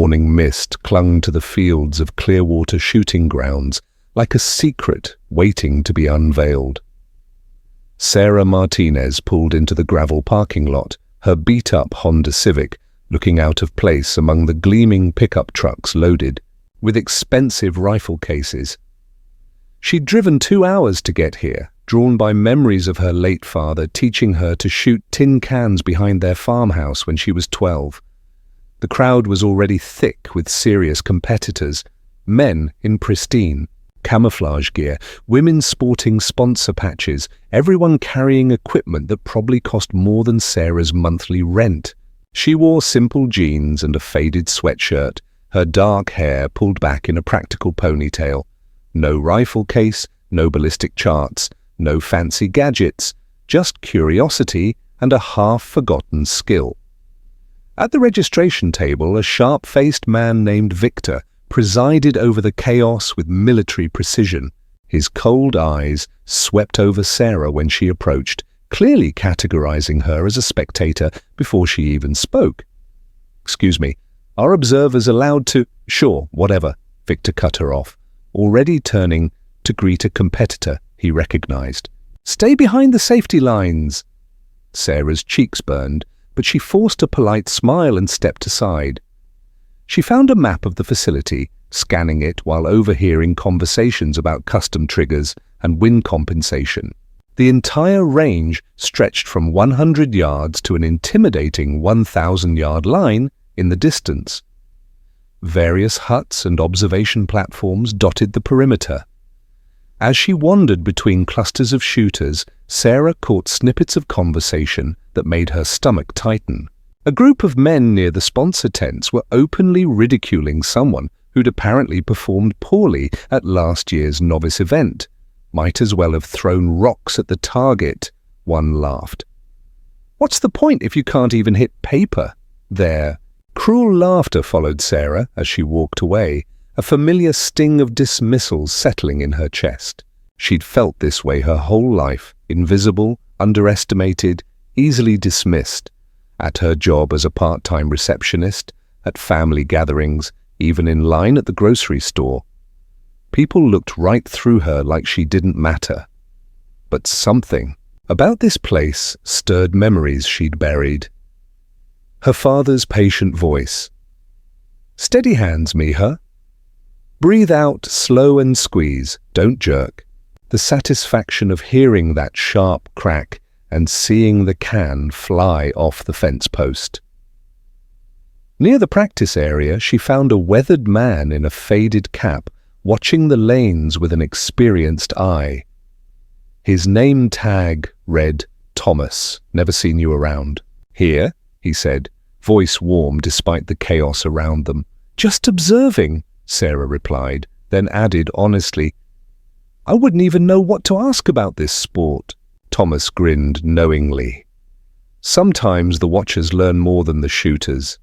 morning mist clung to the fields of Clearwater shooting grounds like a secret waiting to be unveiled. Sarah Martinez pulled into the gravel parking lot, her beat-up Honda Civic looking out of place among the gleaming pickup trucks loaded with expensive rifle cases. She'd driven 2 hours to get here, drawn by memories of her late father teaching her to shoot tin cans behind their farmhouse when she was 12. The crowd was already thick with serious competitors, men in pristine camouflage gear, women sporting sponsor patches, everyone carrying equipment that probably cost more than Sarah's monthly rent. She wore simple jeans and a faded sweatshirt, her dark hair pulled back in a practical ponytail. No rifle case, no ballistic charts, no fancy gadgets, just curiosity and a half-forgotten skill. At the registration table, a sharp-faced man named Victor presided over the chaos with military precision. His cold eyes swept over Sarah when she approached, clearly categorizing her as a spectator before she even spoke. "Excuse me, are observers allowed to—" "Sure, whatever," Victor cut her off, already turning to greet a competitor he recognized. "Stay behind the safety lines." Sarah's cheeks burned, but she forced a polite smile and stepped aside. She found a map of the facility, scanning it while overhearing conversations about custom triggers and wind compensation. The entire range stretched from 100 yards to an intimidating 1,000-yard line in the distance. Various huts and observation platforms dotted the perimeter. As she wandered between clusters of shooters, Sarah caught snippets of conversation that made her stomach tighten. A group of men near the sponsor tents were openly ridiculing someone who'd apparently performed poorly at last year's Novice event. "Might as well have thrown rocks at the target," one laughed. "What's the point if you can't even hit paper?" There. Cruel laughter followed Sarah as she walked away, a familiar sting of dismissal settling in her chest. She'd felt this way her whole life, invisible, underestimated, easily dismissed. At her job as a part-time receptionist, at family gatherings, even in line at the grocery store. People looked right through her like she didn't matter. But something about this place stirred memories she'd buried. Her father's patient voice. "Steady hands, Miha. Breathe out, slow and squeeze, don't jerk." The satisfaction of hearing that sharp crack and seeing the can fly off the fence post. Near the practice area, she found a weathered man in a faded cap watching the lanes with an experienced eye. His name tag read, "Thomas, never seen you around." "Here," he said, voice warm despite the chaos around them. "Just observing," Sarah replied, then added honestly, "I wouldn't even know what to ask about this sport." Thomas grinned knowingly. "Sometimes the watchers learn more than the shooters.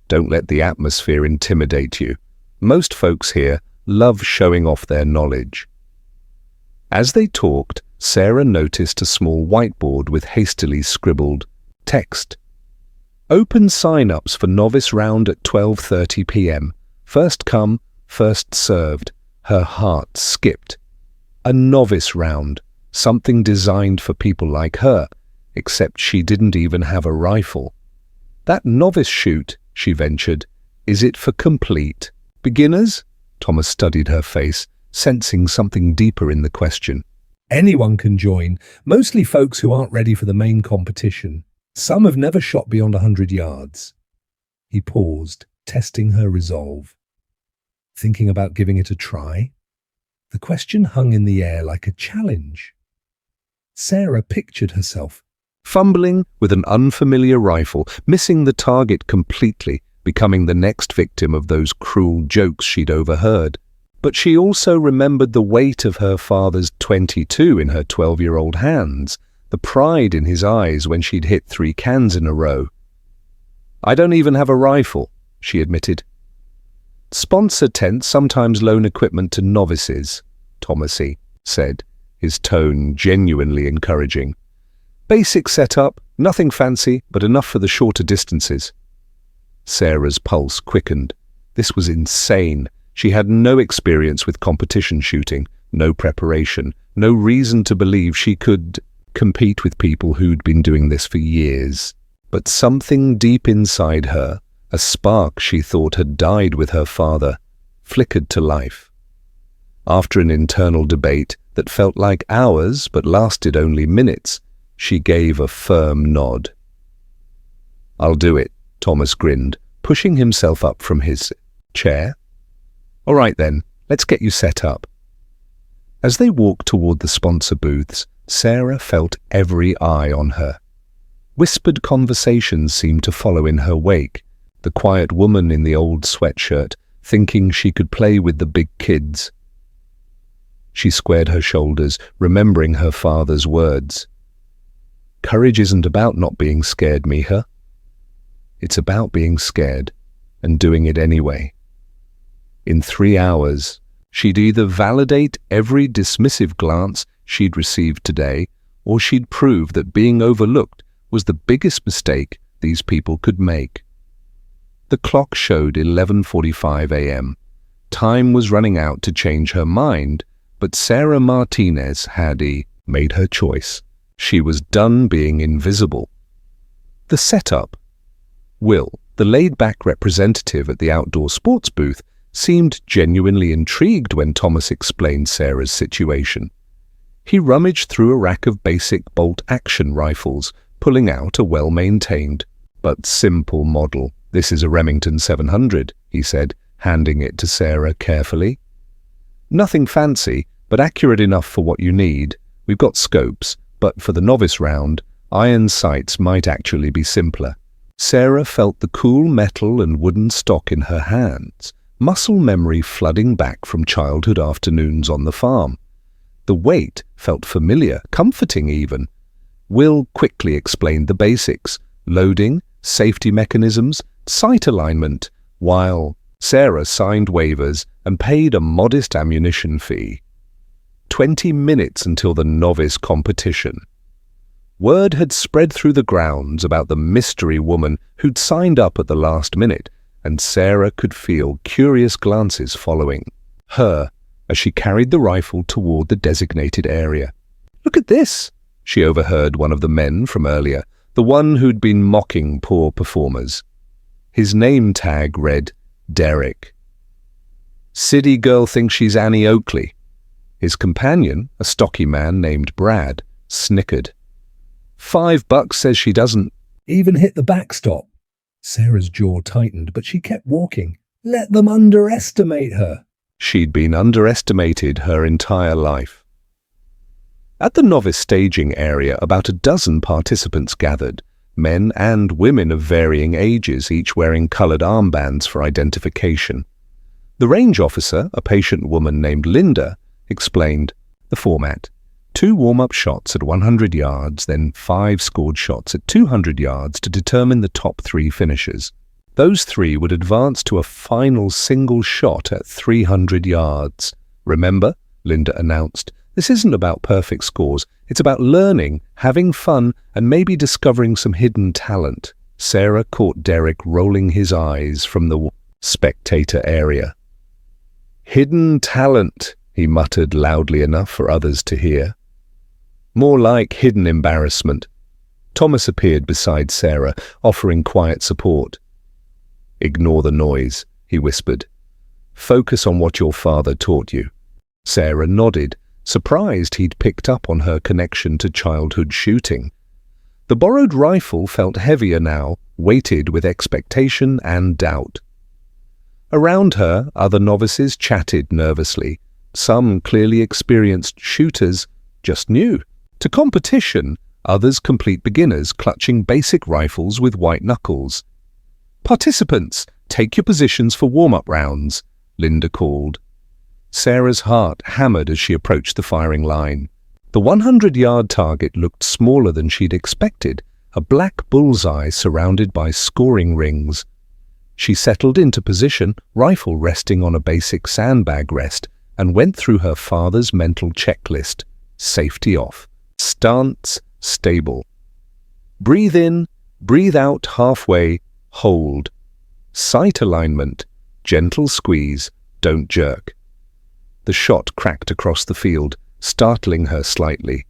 Don't let the atmosphere intimidate you. Most folks here love showing off their knowledge." As they talked, Sarah noticed a small whiteboard with hastily scribbled text. "Open sign-ups for Novice round at 12:30 p.m. First come, first served." Her heart skipped. A Novice round. Something designed for people like her, except she didn't even have a rifle. "That Novice shoot," she ventured, "is it for complete beginners?" Thomas studied her face, sensing something deeper in the question. "Anyone can join, mostly folks who aren't ready for the main competition. Some have never shot beyond 100 yards. He paused, testing her resolve. Thinking about giving it a try? The question hung in the air like a challenge. Sarah pictured herself fumbling with an unfamiliar rifle, missing the target completely, becoming the next victim of those cruel jokes she'd overheard. But she also remembered the weight of her father's .22 in her 12-year-old hands, the pride in his eyes when she'd hit 3 cans in a row. "I don't even have a rifle," she admitted. "Sponsor tents sometimes loan equipment to novices," Thomasy said, his tone genuinely encouraging. "Basic setup, nothing fancy, but enough for the shorter distances." Sarah's pulse quickened. This was insane. She had no experience with competition shooting, no preparation, no reason to believe she could compete with people who'd been doing this for years. But something deep inside her, a spark she thought had died with her father, flickered to life. After an internal debate that felt like hours but lasted only minutes, she gave a firm nod. "I'll do it," Thomas grinned, pushing himself up from his chair. "All right then, let's get you set up." As they walked toward the sponsor booths, Sarah felt every eye on her. Whispered conversations seemed to follow in her wake, the quiet woman in the old sweatshirt thinking she could play with the big kids. She squared her shoulders, remembering her father's words. "Courage isn't about not being scared, Miha. It's about being scared and doing it anyway." In 3 hours, she'd either validate every dismissive glance she'd received today, or she'd prove that being overlooked was the biggest mistake these people could make. The clock showed 11:45 a.m. Time was running out to change her mind, but Sarah Martinez had made her choice. She was done being invisible. The setup. Will, the laid-back representative at the outdoor sports booth, seemed genuinely intrigued when Thomas explained Sarah's situation. He rummaged through a rack of basic bolt-action rifles, pulling out a well-maintained but simple model. "This is a Remington 700, he said, handing it to Sarah carefully. "Nothing fancy, but accurate enough for what you need. We've got scopes, but for the novice round, iron sights might actually be simpler." Sarah felt the cool metal and wooden stock in her hands, muscle memory flooding back from childhood afternoons on the farm. The weight felt familiar, comforting even. Will quickly explained the basics: loading, safety mechanisms, sight alignment, while Sarah signed waivers and paid a modest ammunition fee. 20 minutes until the novice competition. Word had spread through the grounds about the mystery woman who'd signed up at the last minute, and Sarah could feel curious glances following her as she carried the rifle toward the designated area. "Look at this," she overheard one of the men from earlier, the one who'd been mocking poor performers. His name tag read Derek. "City girl thinks she's Annie Oakley." His companion, a stocky man named Brad, snickered. $5 says she doesn't even hit the backstop." Sarah's jaw tightened, but she kept walking. Let them underestimate her. She'd been underestimated her entire life. At the novice staging area, about a dozen participants gathered, men and women of varying ages, each wearing colored armbands for identification. The range officer, a patient woman named Linda, explained the format: 2 warm-up shots at 100 yards, then 5 scored shots at 200 yards to determine the top 3 finishers. Those 3 would advance to a final single shot at 300 yards. "Remember," Linda announced, "this isn't about perfect scores. It's about learning, having fun, and maybe discovering some hidden talent." Sarah caught Derek rolling his eyes from the spectator area. "Hidden talent," he muttered loudly enough for others to hear. "More like hidden embarrassment." Thomas appeared beside Sarah, offering quiet support. "Ignore the noise," he whispered. "Focus on what your father taught you." Sarah nodded, surprised he'd picked up on her connection to childhood shooting. The borrowed rifle felt heavier now, weighted with expectation and doubt. Around her, other novices chatted nervously. Some clearly experienced shooters, just new. To competition, others complete beginners clutching basic rifles with white knuckles. "Participants, take your positions for warm-up rounds," Linda called. Sarah's heart hammered as she approached the firing line. The 100-yard target looked smaller than she'd expected, a black bullseye surrounded by scoring rings. She settled into position, rifle resting on a basic sandbag rest, and went through her father's mental checklist. Safety off. Stance stable. Breathe in, breathe out halfway, hold. sight alignment, gentle squeeze, don't jerk. The shot cracked across the field, startling her slightly.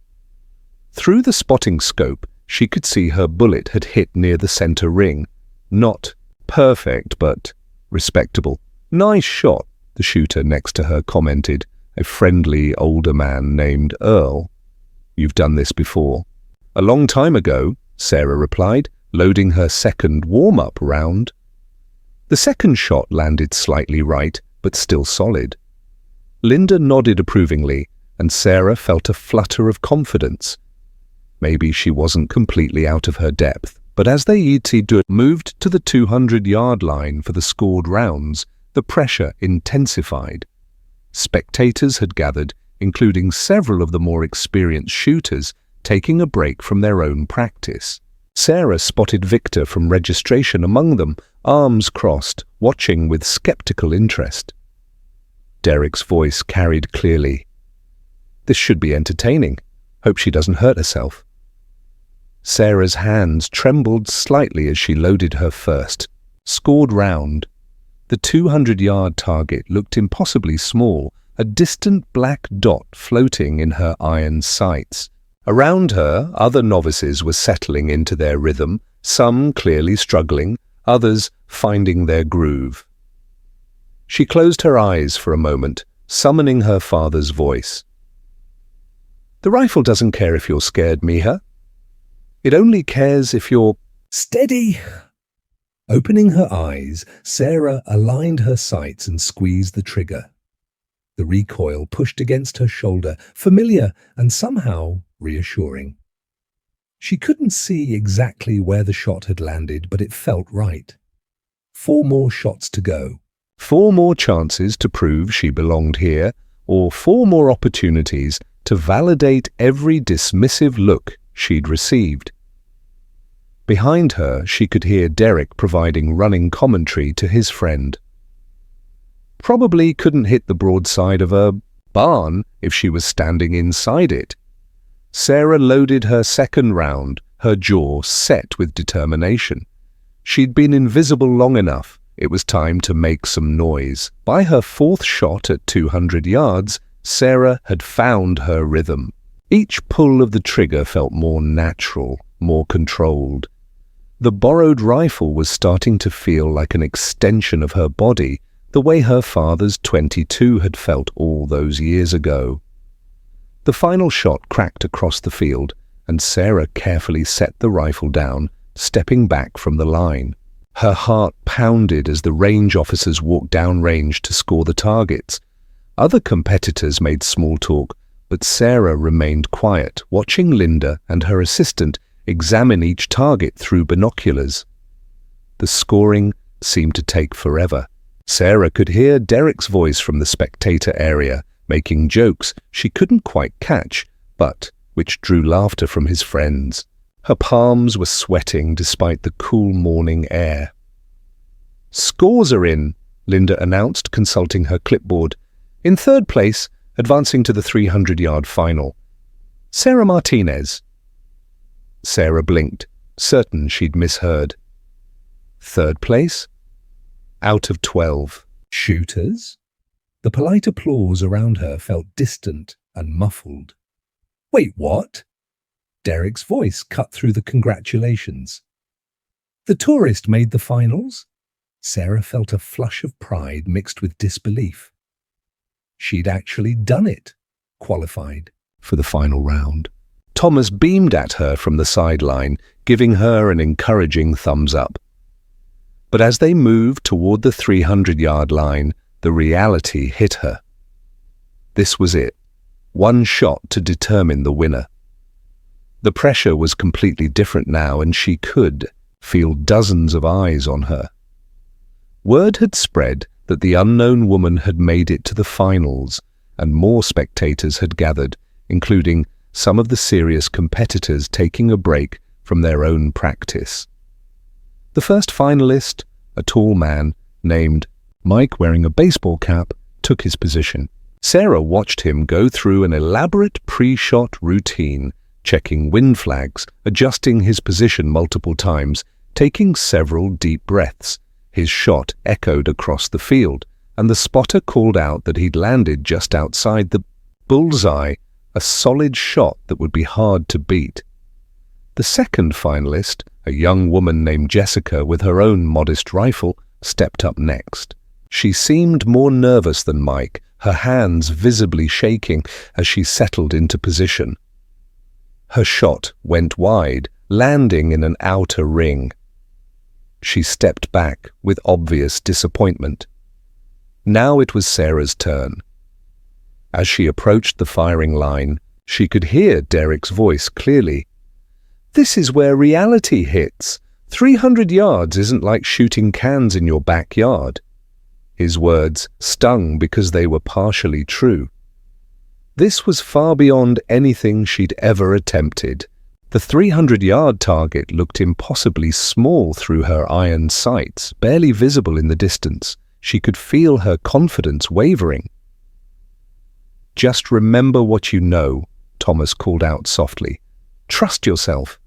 Through the spotting scope, she could see her bullet had hit near the center ring. Not perfect, but respectable. Nice shot, the shooter next to her commented, a friendly older man named Earl. You've done this before. A long time ago, Sarah replied, loading her second warm-up round. The second shot landed slightly right, but still solid. Linda nodded approvingly, and Sarah felt a flutter of confidence. Maybe she wasn't completely out of her depth, but as they moved to the 200-yard line for the scored rounds, the pressure intensified. Spectators had gathered, including several of the more experienced shooters, taking a break from their own practice. Sarah spotted Victor from registration among them, arms crossed, watching with skeptical interest. Derek's voice carried clearly. This should be entertaining. Hope she doesn't hurt herself. Sarah's hands trembled slightly as she loaded her first, scored round. The 200-yard target looked impossibly small, a distant black dot floating in her iron sights. Around her, other novices were settling into their rhythm, some clearly struggling, others finding their groove. She closed her eyes for a moment, summoning her father's voice. The rifle doesn't care if you're scared, Miha. It only cares if you're steady. Opening her eyes, Sarah aligned her sights and squeezed the trigger. The recoil pushed against her shoulder, familiar and somehow reassuring. She couldn't see exactly where the shot had landed, but it felt right. 4 more shots to go. 4 more chances to prove she belonged here, or 4 more opportunities to validate every dismissive look she'd received. Behind her, she could hear Derek providing running commentary to his friend. Probably couldn't hit the broadside of a barn if she was standing inside it. Sarah loaded her second round, her jaw set with determination. She'd been invisible long enough. It was time to make some noise. By her 4th shot at 200 yards, Sarah had found her rhythm. Each pull of the trigger felt more natural, more controlled. The borrowed rifle was starting to feel like an extension of her body, the way her father's .22 had felt all those years ago. The final shot cracked across the field, and Sarah carefully set the rifle down, stepping back from the line. Her heart pounded as the range officers walked downrange to score the targets. Other competitors made small talk, but Sarah remained quiet, watching Linda and her assistant examine each target through binoculars. The scoring seemed to take forever. Sarah could hear Derek's voice from the spectator area, making jokes she couldn't quite catch, but which drew laughter from his friends. Her palms were sweating despite the cool morning air. Scores are in, Linda announced, consulting her clipboard. In 3rd place, advancing to the 300-yard final, Sarah Martinez. Sarah blinked, certain she'd misheard. 3rd place? Out of 12. Shooters? The polite applause around her felt distant and muffled. Wait, what? Derek's voice cut through the congratulations. The tourist made the finals? Sarah felt a flush of pride mixed with disbelief. She'd actually done it, qualified for the final round. Thomas beamed at her from the sideline, giving her an encouraging thumbs up. But as they moved toward the 300-yard line, the reality hit her. This was it. 1 shot to determine the winner. The pressure was completely different now, and she could feel dozens of eyes on her. Word had spread that the unknown woman had made it to the finals, and more spectators had gathered, including some of the serious competitors taking a break from their own practice. The first finalist, a tall man named Mike wearing a baseball cap, took his position. Sarah watched him go through an elaborate pre-shot routine, checking wind flags, adjusting his position multiple times, taking several deep breaths. His shot echoed across the field, and the spotter called out that he'd landed just outside the bullseye, a solid shot that would be hard to beat. The second finalist, a young woman named Jessica with her own modest rifle, stepped up next. She seemed more nervous than Mike, her hands visibly shaking as she settled into position. Her shot went wide, landing in an outer ring. She stepped back with obvious disappointment. Now it was Sarah's turn. As she approached the firing line, she could hear Derek's voice clearly. "This is where reality hits. 300 yards isn't like shooting cans in your backyard." His words stung because they were partially true. This was far beyond anything she'd ever attempted. The 300-yard target looked impossibly small through her iron sights, barely visible in the distance. She could feel her confidence wavering. "Just remember what you know," Thomas called out softly. "Trust yourself."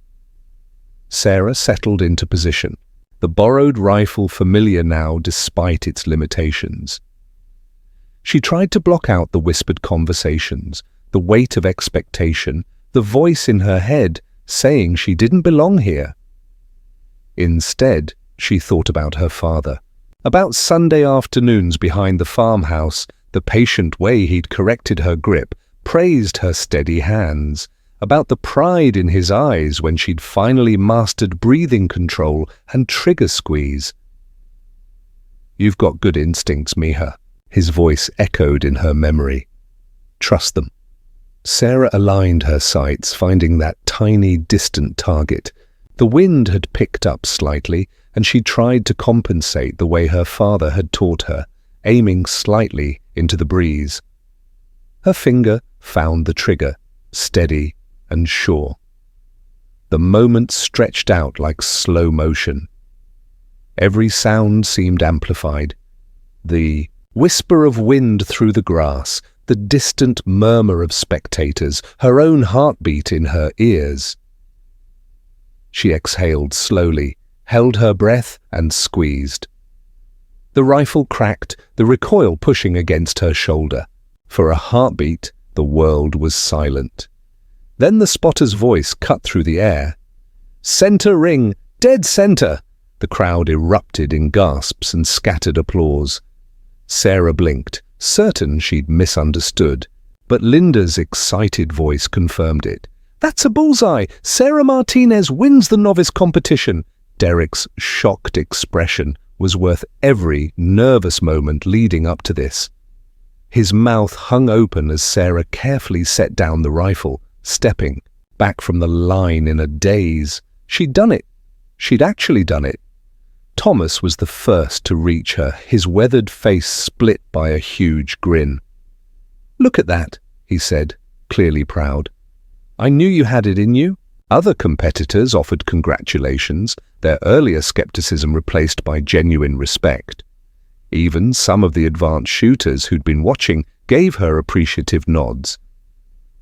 Sarah settled into position, the borrowed rifle familiar now despite its limitations. She tried to block out the whispered conversations, the weight of expectation, the voice in her head saying she didn't belong here. Instead, she thought about her father, about Sunday afternoons behind the farmhouse, the patient way he'd corrected her grip, praised her steady hands, about the pride in his eyes when she'd finally mastered breathing control and trigger squeeze. "You've got good instincts, Miha," his voice echoed in her memory. "Trust them." Sarah aligned her sights, finding that tiny, distant target. The wind had picked up slightly, and she tried to compensate the way her father had taught her, aiming slightly into the breeze. Her finger found the trigger, steady and sure. The moment stretched out like slow motion. Every sound seemed amplified. The whisper of wind through the grass, the distant murmur of spectators, her own heartbeat in her ears. She exhaled slowly, held her breath and squeezed. The rifle cracked, the recoil pushing against her shoulder. For a heartbeat, the world was silent. Then the spotter's voice cut through the air. "Center ring! Dead center!" The crowd erupted in gasps and scattered applause. Sarah blinked, certain she'd misunderstood, but Linda's excited voice confirmed it. "That's a bullseye! Sarah Martinez wins the novice competition!" Derek's shocked expression was worth every nervous moment leading up to this. His mouth hung open as Sarah carefully set down the rifle, stepping back from the line in a daze. She'd done it. She'd actually done it. Thomas was the first to reach her, his weathered face split by a huge grin. "Look at that," he said, clearly proud. "I knew you had it in you." Other competitors offered congratulations, their earlier skepticism replaced by genuine respect. Even some of the advanced shooters who'd been watching gave her appreciative nods.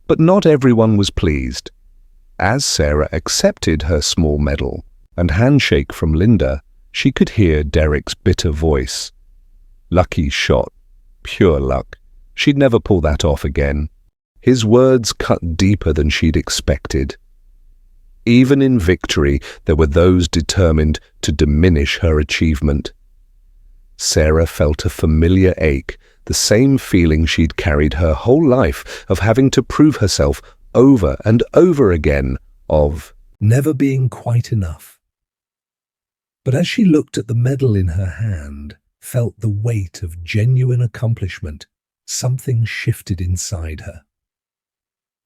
But not everyone was pleased. As Sarah accepted her small medal and handshake from Linda, she could hear Derek's bitter voice. Lucky shot. Pure luck. She'd never pull that off again. His words cut deeper than she'd expected. Even in victory, there were those determined to diminish her achievement. Sarah felt a familiar ache, the same feeling she'd carried her whole life of having to prove herself over and over again, of never being quite enough. But as she looked at the medal in her hand, felt the weight of genuine accomplishment, something shifted inside her.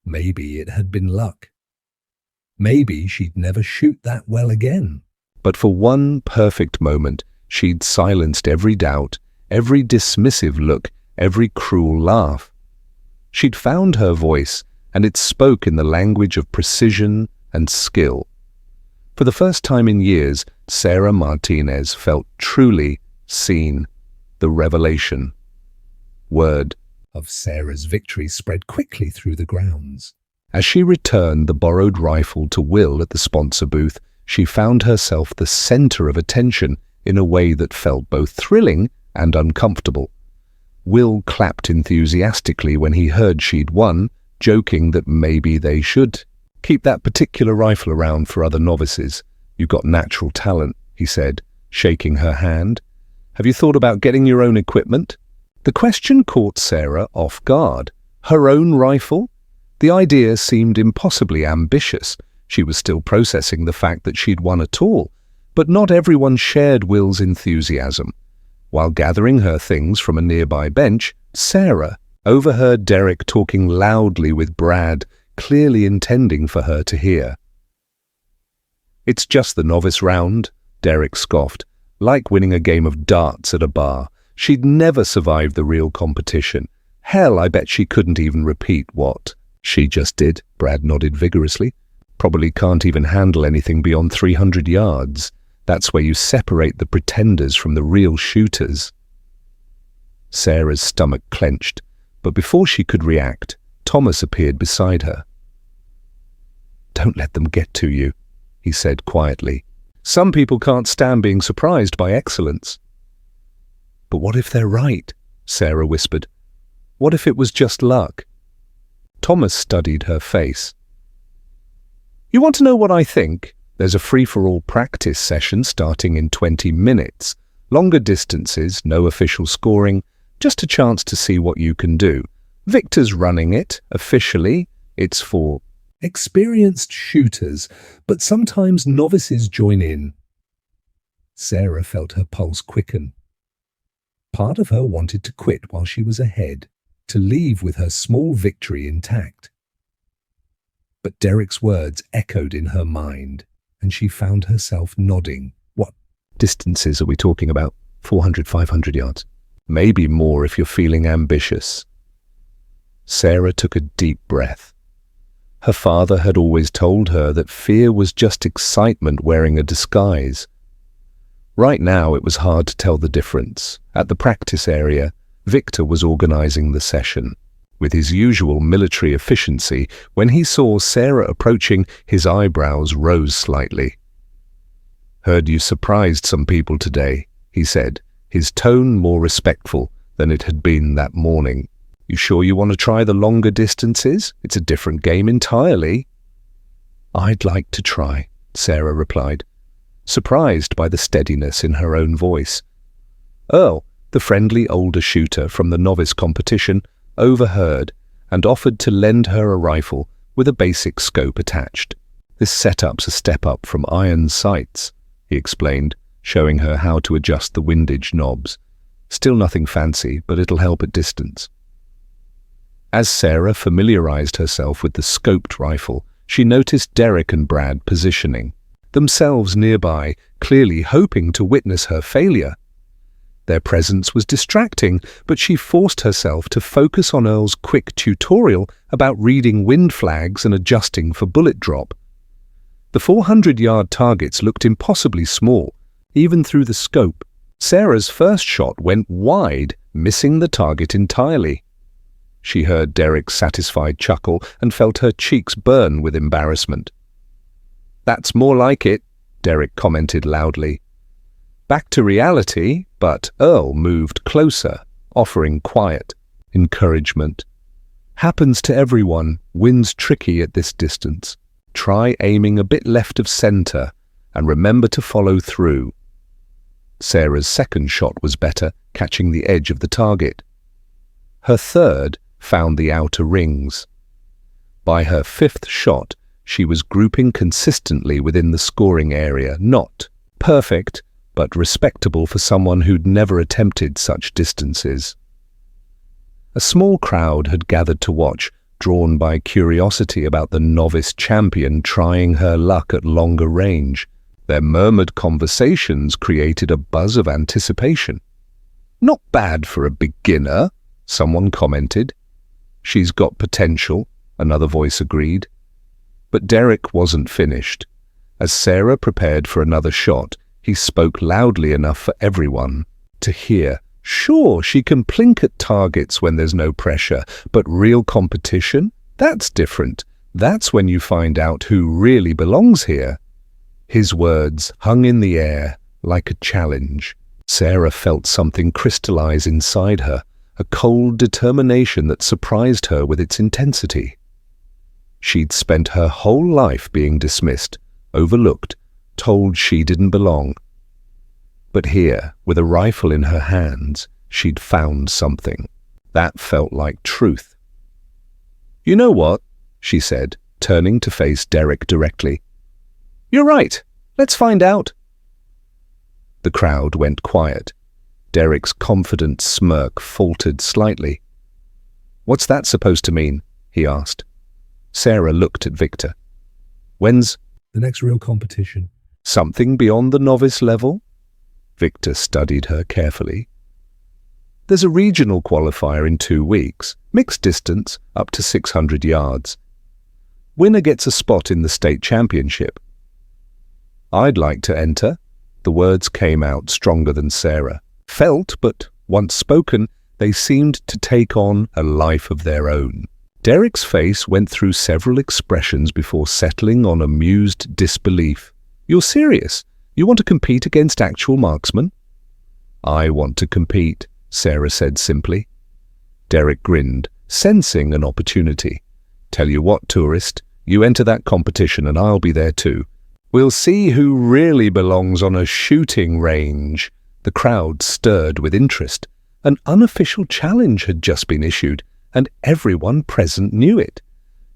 Maybe it had been luck. Maybe she'd never shoot that well again. But for one perfect moment, she'd silenced every doubt, every dismissive look, every cruel laugh. She'd found her voice, and it spoke in the language of precision and skill. For the first time in years, Sarah Martinez felt truly seen. The revelation. Word of Sarah's victory spread quickly through the grounds. As she returned the borrowed rifle to Will at the sponsor booth, she found herself the center of attention, in a way that felt both thrilling and uncomfortable. Will clapped enthusiastically when he heard she'd won, joking that maybe they should keep that particular rifle around for other novices. "You've got natural talent," he said, shaking her hand. "Have you thought about getting your own equipment?" The question caught Sarah off guard. Her own rifle? The idea seemed impossibly ambitious. She was still processing the fact that she'd won at all, but not everyone shared Will's enthusiasm. While gathering her things from a nearby bench, Sarah overheard Derek talking loudly with Brad, clearly intending for her to hear. "It's just the novice round," Derek scoffed, like winning a game of darts at a bar. She'd never survived the real competition. Hell, I bet she couldn't even repeat what she just did. Brad nodded vigorously. "Probably can't even handle anything beyond 300 yards. That's where you separate the pretenders from the real shooters." Sarah's stomach clenched, but before she could react, Thomas appeared beside her. "Don't let them get to you," he said quietly. "Some people can't stand being surprised by excellence." "But what if they're right?" Sarah whispered. "What if it was just luck?" Thomas studied her face. "You want to know what I think? There's a free-for-all practice session starting in 20 minutes. Longer distances, no official scoring, just a chance to see what you can do. Victor's running it, officially. It's for experienced shooters, but sometimes novices join in." Sarah felt her pulse quicken. Part of her wanted to quit while she was ahead, to leave with her small victory intact. But Derek's words echoed in her mind, and she found herself nodding. "What distances are we talking about? 400, 500 yards? Maybe more if you're feeling ambitious." Sarah took a deep breath. Her father had always told her that fear was just excitement wearing a disguise. Right now it was hard to tell the difference. At the practice area, Victor was organizing the session. With his usual military efficiency, when he saw Sarah approaching, his eyebrows rose slightly. "Heard you surprised some people today," he said, his tone more respectful than it had been that morning. "You sure you want to try the longer distances? It's a different game entirely." "I'd like to try," Sarah replied, surprised by the steadiness in her own voice. Earl, the friendly older shooter from the novice competition, overheard and offered to lend her a rifle with a basic scope attached. "This setup's a step up from iron sights," he explained, showing her how to adjust the windage knobs. "Still nothing fancy, but it'll help at distance." As Sarah familiarized herself with the scoped rifle, she noticed Derek and Brad positioning themselves nearby, clearly hoping to witness her failure. Their presence was distracting, but she forced herself to focus on Earl's quick tutorial about reading wind flags and adjusting for bullet drop. The 400-yard targets looked impossibly small, even through the scope. Sarah's first shot went wide, missing the target entirely. She heard Derek's satisfied chuckle and felt her cheeks burn with embarrassment. "That's more like it," Derek commented loudly. Back to reality, but Earl moved closer, offering quiet encouragement. "Happens to everyone, wind's tricky at this distance. Try aiming a bit left of center, and remember to follow through." Sarah's second shot was better, catching the edge of the target. Her third found the outer rings. By her fifth shot, she was grouping consistently within the scoring area, not perfect, but respectable for someone who'd never attempted such distances. A small crowd had gathered to watch, drawn by curiosity about the novice champion trying her luck at longer range. Their murmured conversations created a buzz of anticipation. "Not bad for a beginner," someone commented. "She's got potential," another voice agreed. But Derek wasn't finished. As Sarah prepared for another shot, he spoke loudly enough for everyone to hear. "Sure, she can plink at targets when there's no pressure, but real competition? That's different. That's when you find out who really belongs here." His words hung in the air, like a challenge. Sarah felt something crystallize inside her, a cold determination that surprised her with its intensity. She'd spent her whole life being dismissed, overlooked, told she didn't belong. But here, with a rifle in her hands, she'd found something. That felt like truth. "You know what?" she said, turning to face Derek directly. "You're right. Let's find out." The crowd went quiet. Derek's confident smirk faltered slightly. "What's that supposed to mean?" he asked. Sarah looked at Victor. "When's the next real competition?" "Something beyond the novice level?" Victor studied her carefully. "There's a regional qualifier in 2 weeks, mixed distance, up to 600 yards. Winner gets a spot in the state championship." "I'd like to enter." The words came out stronger than Sarah. Felt, but once spoken, they seemed to take on a life of their own. Derek's face went through several expressions before settling on amused disbelief. "You're serious? You want to compete against actual marksmen?" "I want to compete," Sarah said simply. Derek grinned, sensing an opportunity. "Tell you what, tourist, you enter that competition and I'll be there too. We'll see who really belongs on a shooting range." The crowd stirred with interest. An unofficial challenge had just been issued, and everyone present knew it.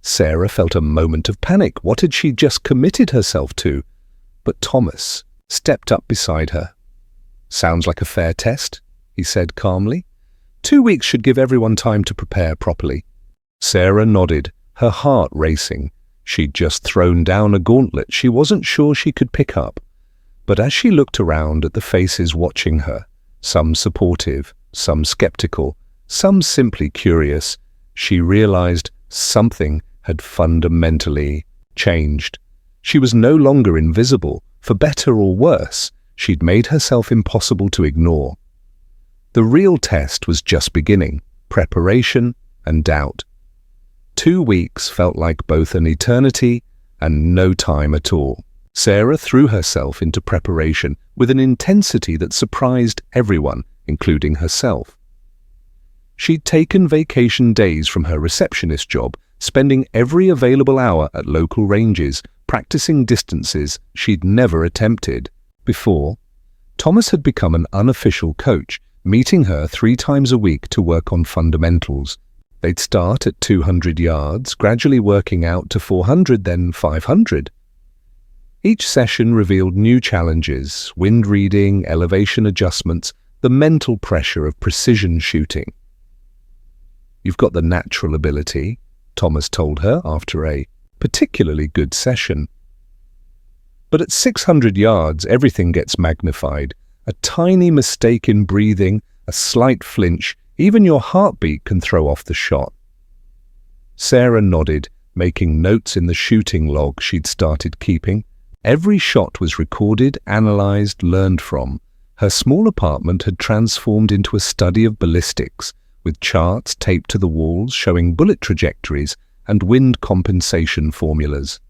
Sarah felt a moment of panic. What had she just committed herself to? But Thomas stepped up beside her. "Sounds like a fair test," he said calmly. 2 weeks should give everyone time to prepare properly." Sarah nodded, her heart racing. She'd just thrown down a gauntlet she wasn't sure she could pick up. But as she looked around at the faces watching her, some supportive, some skeptical, some simply curious, she realized something had fundamentally changed. She was no longer invisible. For better or worse, she'd made herself impossible to ignore. The real test was just beginning, preparation and doubt. 2 weeks felt like both an eternity and no time at all. Sarah threw herself into preparation with an intensity that surprised everyone, including herself. She'd taken vacation days from her receptionist job, spending every available hour at local ranges, practicing distances she'd never attempted before. Thomas had become an unofficial coach, meeting her 3 times a week to work on fundamentals. They'd start at 200 yards, gradually working out to 400, then 500. Each session revealed new challenges, wind reading, elevation adjustments, the mental pressure of precision shooting. "You've got the natural ability," Thomas told her after a particularly good session. But at 600 yards, everything gets magnified. A tiny mistake in breathing, a slight flinch, even your heartbeat can throw off the shot. Sarah nodded, making notes in the shooting log she'd started keeping. Every shot was recorded, analyzed, learned from. Her small apartment had transformed into a study of ballistics, with charts taped to the walls showing bullet trajectories and wind compensation formulas.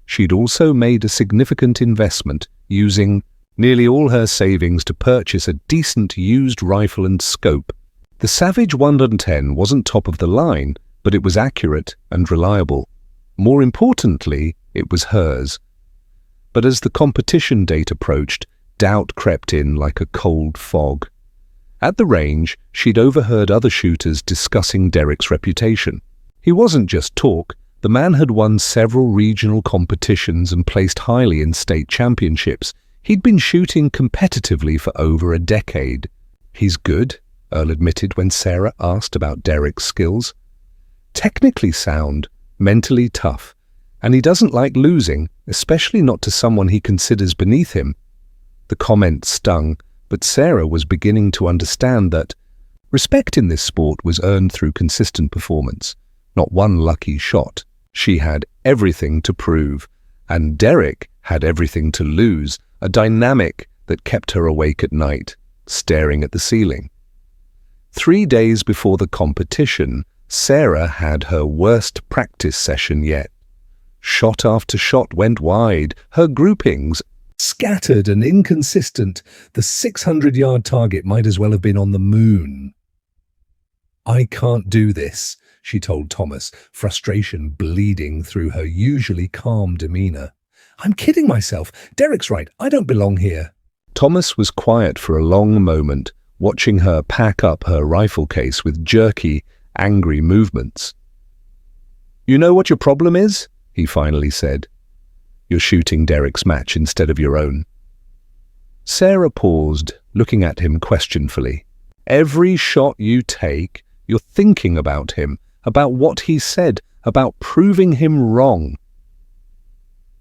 She'd also made a significant investment, using nearly all her savings to purchase a decent used rifle and scope. The Savage 110 wasn't top of the line, but it was accurate and reliable. More importantly, it was hers. But as the competition date approached, doubt crept in like a cold fog. At the range, she'd overheard other shooters discussing Derek's reputation. He wasn't just talk. The man had won several regional competitions and placed highly in state championships. He'd been shooting competitively for over a decade. "He's good," Earl admitted when Sarah asked about Derek's skills. "Technically sound, mentally tough, and he doesn't like losing, especially not to someone he considers beneath him." The comment stung, but Sarah was beginning to understand that respect in this sport was earned through consistent performance, not one lucky shot. She had everything to prove, and Derek had everything to lose, a dynamic that kept her awake at night, staring at the ceiling. 3 days before the competition, Sarah had her worst practice session yet. Shot after shot went wide, her groupings Scattered and inconsistent, the 600-yard target might as well have been on the moon. "I can't do this," she told Thomas, frustration bleeding through her usually calm demeanor. "I'm kidding myself. Derek's right. I don't belong here." Thomas was quiet for a long moment, watching her pack up her rifle case with jerky, angry movements. "You know what your problem is?" he finally said. "You're shooting Derek's match instead of your own." Sarah paused, looking at him questionfully. "Every shot you take, you're thinking about him, about what he said, about proving him wrong.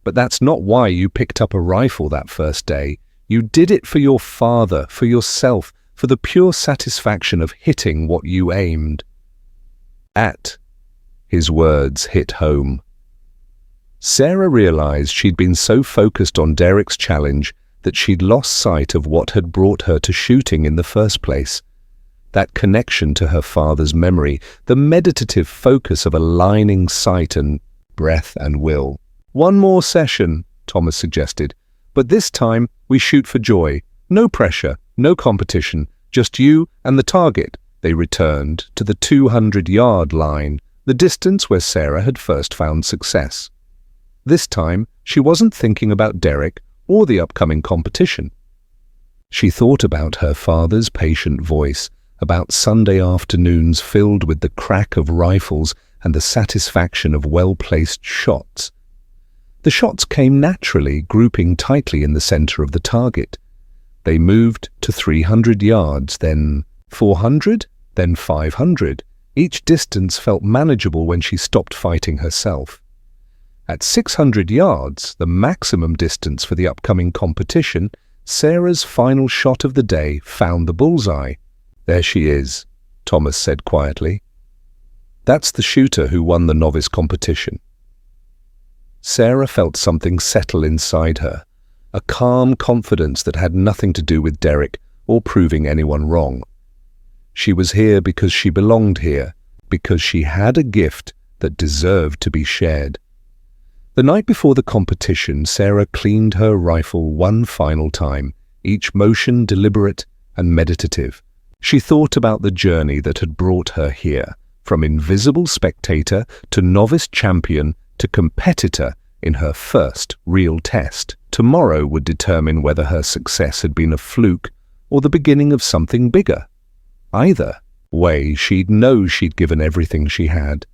But that's not why you picked up a rifle that first day. You did it for your father, for yourself, for the pure satisfaction of hitting what you aimed at." His words hit home. Sarah realized she'd been so focused on Derek's challenge that she'd lost sight of what had brought her to shooting in the first place. That connection to her father's memory, the meditative focus of aligning sight and breath and will. "One more session," Thomas suggested, "but this time we shoot for joy. No pressure, no competition, just you and the target." They returned to the 200-yard line, the distance where Sarah had first found success. This time, she wasn't thinking about Derek or the upcoming competition. She thought about her father's patient voice, about Sunday afternoons filled with the crack of rifles and the satisfaction of well-placed shots. The shots came naturally, grouping tightly in the center of the target. They moved to 300 yards, then 400, then 500. Each distance felt manageable when she stopped fighting herself. At 600 yards, the maximum distance for the upcoming competition, Sarah's final shot of the day found the bullseye. "There she is," Thomas said quietly. "That's the shooter who won the novice competition." Sarah felt something settle inside her, a calm confidence that had nothing to do with Derek or proving anyone wrong. She was here because she belonged here, because she had a gift that deserved to be shared. The night before the competition, Sarah cleaned her rifle one final time, each motion deliberate and meditative. She thought about the journey that had brought her here, from invisible spectator to novice champion to competitor in her first real test. Tomorrow would determine whether her success had been a fluke or the beginning of something bigger. Either way, she'd know she'd given everything she had.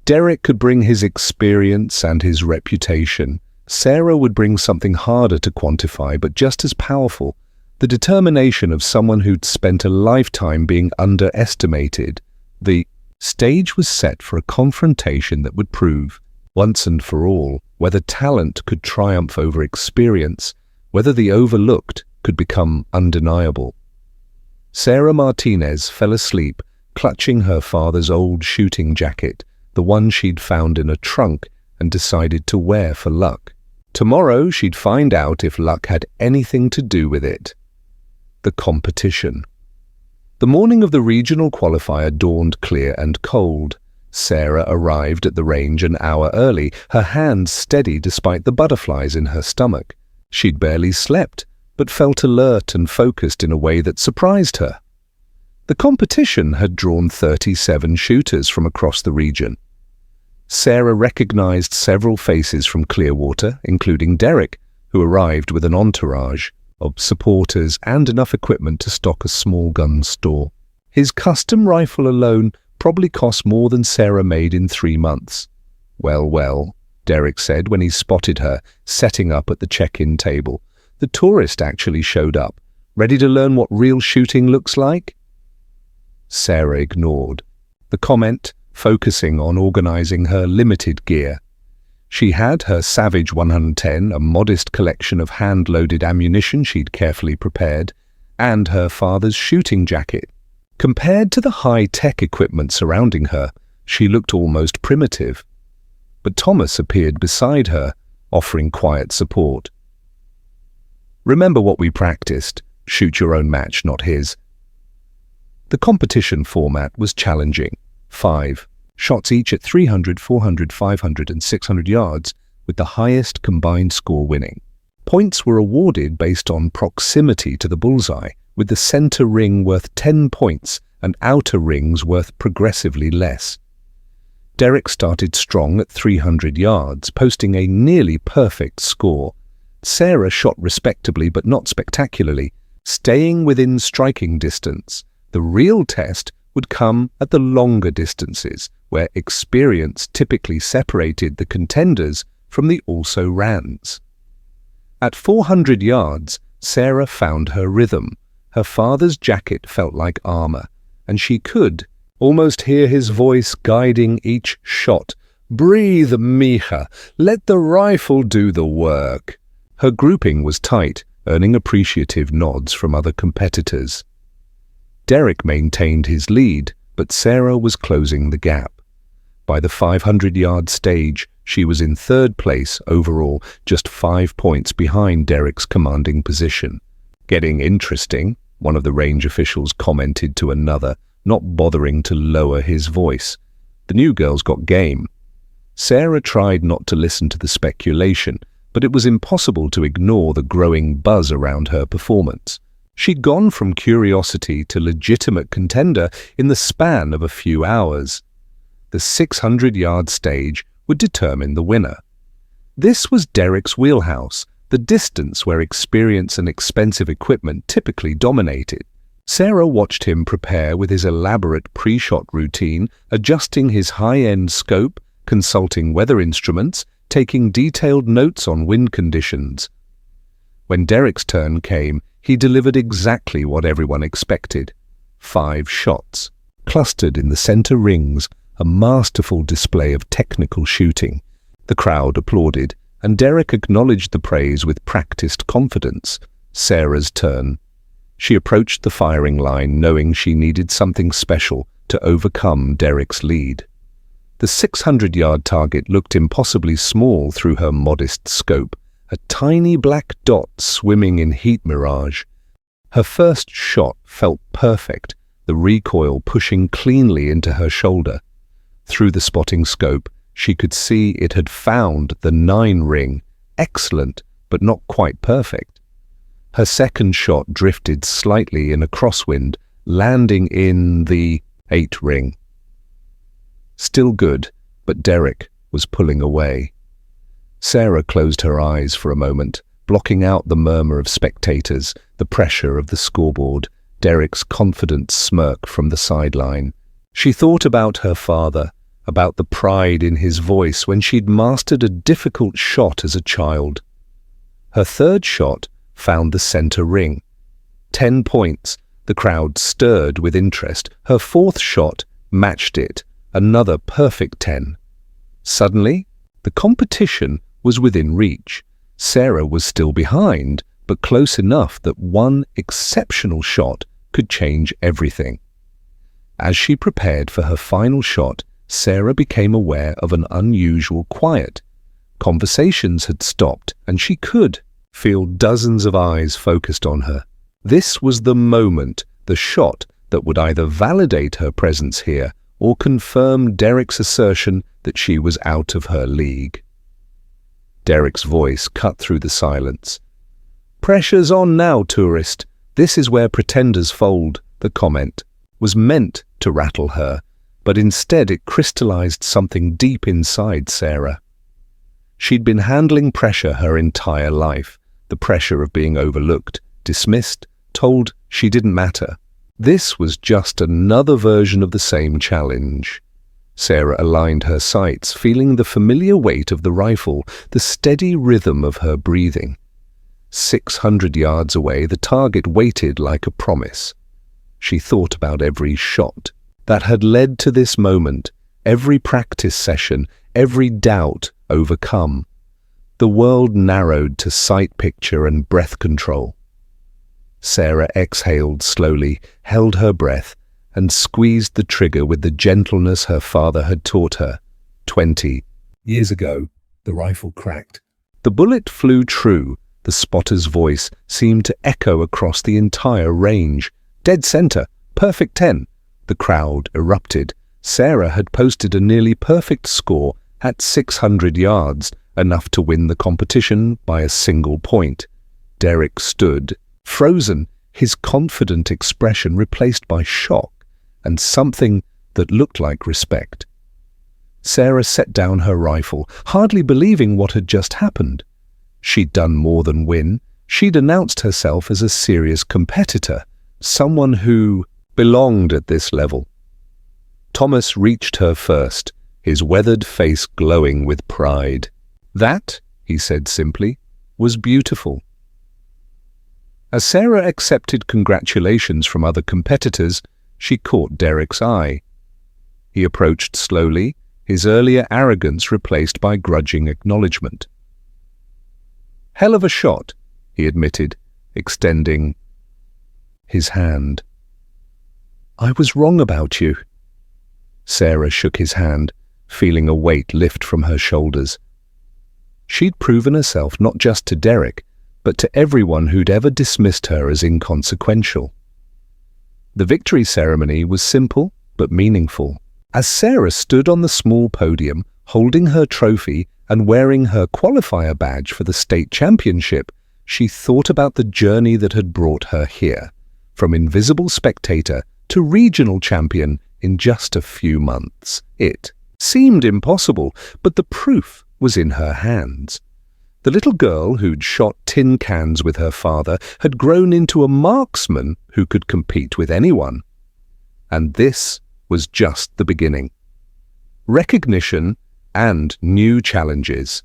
Derek could bring his experience and his reputation. Sarah would bring something harder to quantify, but just as powerful, the determination of someone who'd spent a lifetime being underestimated. The stage was set for a confrontation that would prove, once and for all, whether talent could triumph over experience, whether the overlooked could become undeniable. Sarah Martinez fell asleep, clutching her father's old shooting jacket, the one she'd found in a trunk and decided to wear for luck. Tomorrow she'd find out if luck had anything to do with it. The competition. The morning of the regional qualifier dawned clear and cold. Sarah arrived at the range an hour early, her hands steady despite the butterflies in her stomach. She'd barely slept, but felt alert and focused in a way that surprised her. The competition had drawn 37 shooters from across the region. Sarah recognized several faces from Clearwater, including Derek, who arrived with an entourage of supporters and enough equipment to stock a small gun store. His custom rifle alone probably cost more than Sarah made in 3 months. Well, Derek said when he spotted her setting up at the check-in table. The tourist actually showed up, ready to learn what real shooting looks like. Sarah ignored the comment, focusing on organizing her limited gear. She had her Savage 110, a modest collection of hand-loaded ammunition she'd carefully prepared, and her father's shooting jacket. Compared to the high-tech equipment surrounding her, she looked almost primitive. But Thomas appeared beside her, offering quiet support. "Remember what we practiced. Shoot your own match, not his." The competition format was challenging. 5 shots each at 300, 400, 500 and 600 yards, with the highest combined score winning. Points were awarded based on proximity to the bullseye, with the center ring worth 10 points and outer rings worth progressively less. Derek started strong at 300 yards, posting a nearly perfect score. Sarah shot respectably but not spectacularly, staying within striking distance. The real test would come at the longer distances, where experience typically separated the contenders from the also-rans. At 400 yards, Sarah found her rhythm. Her father's jacket felt like armor, and she could almost hear his voice guiding each shot. "Breathe, mija. Let the rifle do the work." Her grouping was tight, earning appreciative nods from other competitors. Derek maintained his lead, but Sarah was closing the gap. By the 500-yard stage, she was in third place overall, just 5 points behind Derek's commanding position. "Getting interesting," one of the range officials commented to another, not bothering to lower his voice. The new girl's got game. Sarah tried not to listen to the speculation, but it was impossible to ignore the growing buzz around her performance. She'd gone from curiosity to legitimate contender in the span of a few hours. The 600-yard stage would determine the winner. This was Derek's wheelhouse, the distance where experience and expensive equipment typically dominated. Sarah watched him prepare with his elaborate pre-shot routine, adjusting his high-end scope, consulting weather instruments, taking detailed notes on wind conditions. When Derek's turn came, he delivered exactly what everyone expected. 5 shots, clustered in the center rings, a masterful display of technical shooting. The crowd applauded, and Derek acknowledged the praise with practiced confidence. Sarah's turn. She approached the firing line knowing she needed something special to overcome Derek's lead. The 600-yard target looked impossibly small through her modest scope, a tiny black dot swimming in heat mirage. Her first shot felt perfect, the recoil pushing cleanly into her shoulder. Through the spotting scope, she could see it had found the 9 ring, excellent but not quite perfect. Her second shot drifted slightly in a crosswind, landing in the 8 ring. Still good, but Derek was pulling away. Sarah closed her eyes for a moment, blocking out the murmur of spectators, the pressure of the scoreboard, Derek's confident smirk from the sideline. She thought about her father, about the pride in his voice when she'd mastered a difficult shot as a child. Her third shot found the center ring. 10 points. The crowd stirred with interest. Her fourth shot matched it. Another perfect 10. Suddenly, the competition was within reach. Sarah was still behind, but close enough that one exceptional shot could change everything. As she prepared for her final shot, Sarah became aware of an unusual quiet. Conversations had stopped, and she could feel dozens of eyes focused on her. This was the moment, the shot that would either validate her presence here or confirm Derek's assertion that she was out of her league. Derek's voice cut through the silence. "Pressure's on now, tourist. This is where pretenders fold." The comment was meant to rattle her, but instead it crystallized something deep inside Sarah. She'd been handling pressure her entire life, the pressure of being overlooked, dismissed, told she didn't matter. This was just another version of the same challenge. Sarah aligned her sights, feeling the familiar weight of the rifle, the steady rhythm of her breathing. 600 yards away, the target waited like a promise. She thought about every shot that had led to this moment, every practice session, every doubt overcome. The world narrowed to sight picture and breath control. Sarah exhaled slowly, held her breath, and squeezed the trigger with the gentleness her father had taught her. 20 years ago, the rifle cracked. The bullet flew true. The spotter's voice seemed to echo across the entire range. Dead center, perfect 10. The crowd erupted. Sarah had posted a nearly perfect score at 600 yards, enough to win the competition by a single point. Derek stood, frozen, his confident expression replaced by shock and something that looked like respect. Sarah set down her rifle, hardly believing what had just happened. She'd done more than win. She'd announced herself as a serious competitor, someone who belonged at this level. Thomas reached her first, his weathered face glowing with pride. "That," he said simply, "was beautiful." As Sarah accepted congratulations from other competitors, she caught Derek's eye. He approached slowly, his earlier arrogance replaced by grudging acknowledgement. "Hell of a shot," he admitted, extending his hand. "I was wrong about you." Sarah shook his hand, feeling a weight lift from her shoulders. She'd proven herself not just to Derek, but to everyone who'd ever dismissed her as inconsequential. The victory ceremony was simple but meaningful. As Sarah stood on the small podium, holding her trophy and wearing her qualifier badge for the state championship, she thought about the journey that had brought her here, from invisible spectator to regional champion in just a few months. It seemed impossible, but the proof was in her hands. The little girl who'd shot tin cans with her father had grown into a marksman who could compete with anyone. And this was just the beginning. Recognition and new challenges.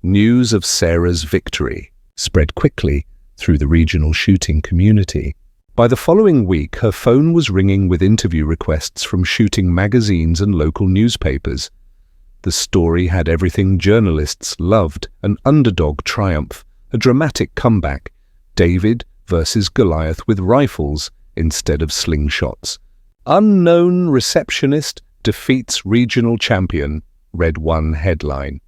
News of Sarah's victory spread quickly through the regional shooting community. By the following week, her phone was ringing with interview requests from shooting magazines and local newspapers. The story had everything journalists loved: an underdog triumph, a dramatic comeback, David versus Goliath with rifles instead of slingshots. "Unknown receptionist defeats regional champion," read one headline.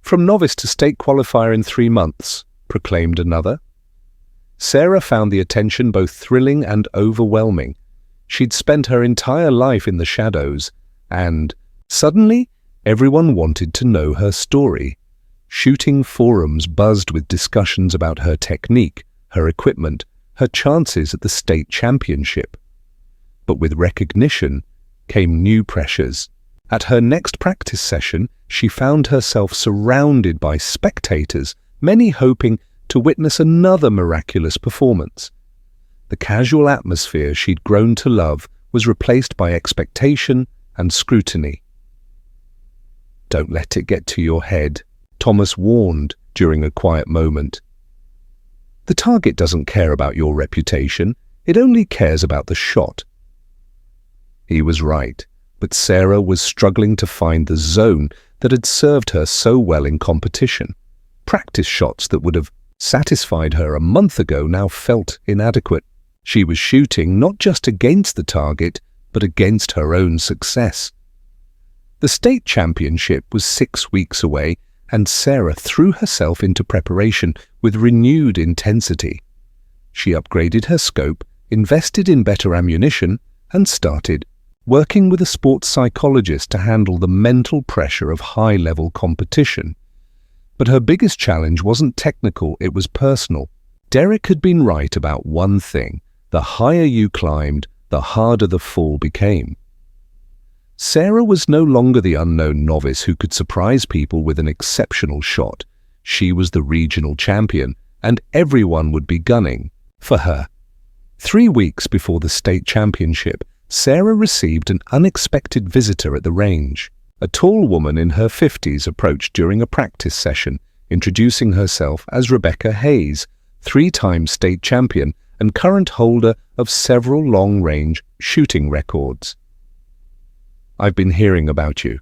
"From novice to state qualifier in 3 months," proclaimed another. Sarah found the attention both thrilling and overwhelming. She'd spent her entire life in the shadows, and suddenly, everyone wanted to know her story. Shooting forums buzzed with discussions about her technique, her equipment, her chances at the state championship. But with recognition came new pressures. At her next practice session, she found herself surrounded by spectators, many hoping to witness another miraculous performance. The casual atmosphere she'd grown to love was replaced by expectation and scrutiny. "Don't let it get to your head," Thomas warned during a quiet moment. "The target doesn't care about your reputation, it only cares about the shot." He was right, but Sarah was struggling to find the zone that had served her so well in competition. Practice shots that would have satisfied her a month ago now felt inadequate. She was shooting not just against the target, but against her own success. The state championship was 6 weeks away, and Sarah threw herself into preparation with renewed intensity. She upgraded her scope, invested in better ammunition, and started working with a sports psychologist to handle the mental pressure of high-level competition. But her biggest challenge wasn't technical, it was personal. Derek had been right about one thing: the higher you climbed, the harder the fall became. Sarah was no longer the unknown novice who could surprise people with an exceptional shot. She was the regional champion, and everyone would be gunning for her. 3 weeks before the state championship, Sarah received an unexpected visitor at the range. A tall woman in her 50s approached during a practice session, introducing herself as Rebecca Hayes, 3-time state champion and current holder of several long-range shooting records. "I've been hearing about you,"